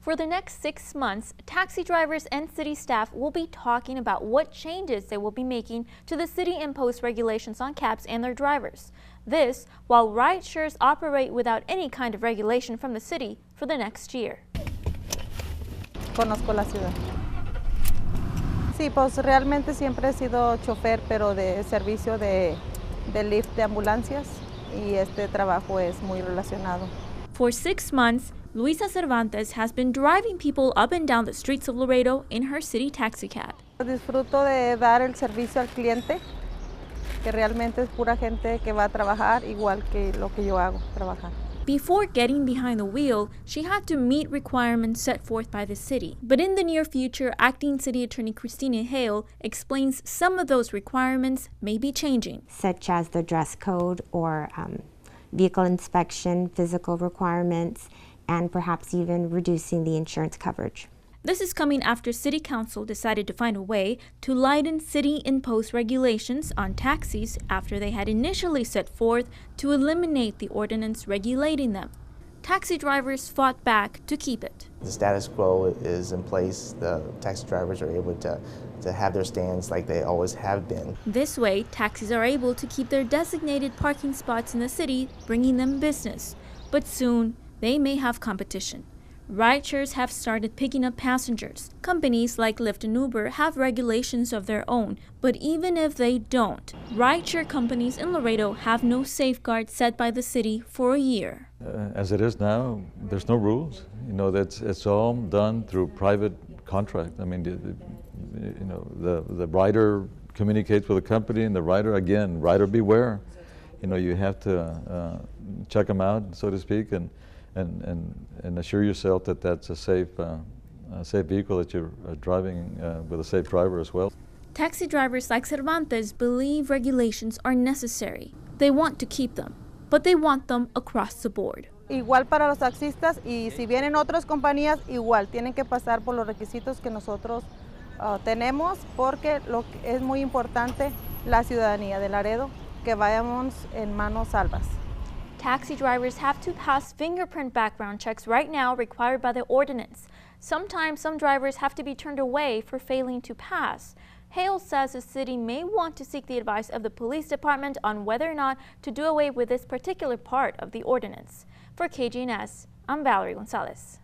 For the next 6 months, taxi drivers and city staff will be talking about what changes they will be making to the city-imposed regulations on cabs and their drivers. This, while rideshares operate without any kind of regulation from the city for the next year. Conozco la ciudad. Sí, pues realmente siempre he sido chofer, pero de servicio de lift de ambulancias, y este trabajo es muy relacionado. For 6 months, Luisa Cervantes has been driving people up and down the streets of Laredo in her city taxicab. Disfruto de dar el servicio al cliente, que realmente es pura gente que va a trabajar igual que lo que yo hago, trabajar. Before getting behind the wheel, she had to meet requirements set forth by the city. But in the near future, Acting City Attorney Christina Hale explains some of those requirements may be changing. Such as the dress code or vehicle inspection, physical requirements, and perhaps even reducing the insurance coverage. This is coming after City Council decided to find a way to lighten city-imposed regulations on taxis after they had initially set forth to eliminate the ordinance regulating them. Taxi drivers fought back to keep it. The status quo is in place. The taxi drivers are able to have their stands like they always have been. This way, taxis are able to keep their designated parking spots in the city, bringing them business. But soon, they may have competition. Rideshares have started picking up passengers. Companies like Lyft and Uber have regulations of their own, but even if they don't, rideshare companies in Laredo have no safeguards set by the city for a year. As it is now, there's no rules. You know, it's all done through private contract. I mean, the rider communicates with the company, and the rider, again, rider beware. You know, you have to check them out, so to speak, and assure yourself that that's a safe vehicle that you're driving with a safe driver as well. Taxi drivers like Cervantes believe regulations are necessary. They want to keep them, but they want them across the board. Igual para los taxistas, y si vienen otras compañías, igual tienen que pasar por los requisitos que nosotros tenemos, porque es muy importante la ciudadanía de Laredo, que vayamos en manos salvas. Taxi drivers have to pass fingerprint background checks right now required by the ordinance. Sometimes some drivers have to be turned away for failing to pass. Hale says the city may want to seek the advice of the police department on whether or not to do away with this particular part of the ordinance. For KGNS, I'm Valerie Gonzalez.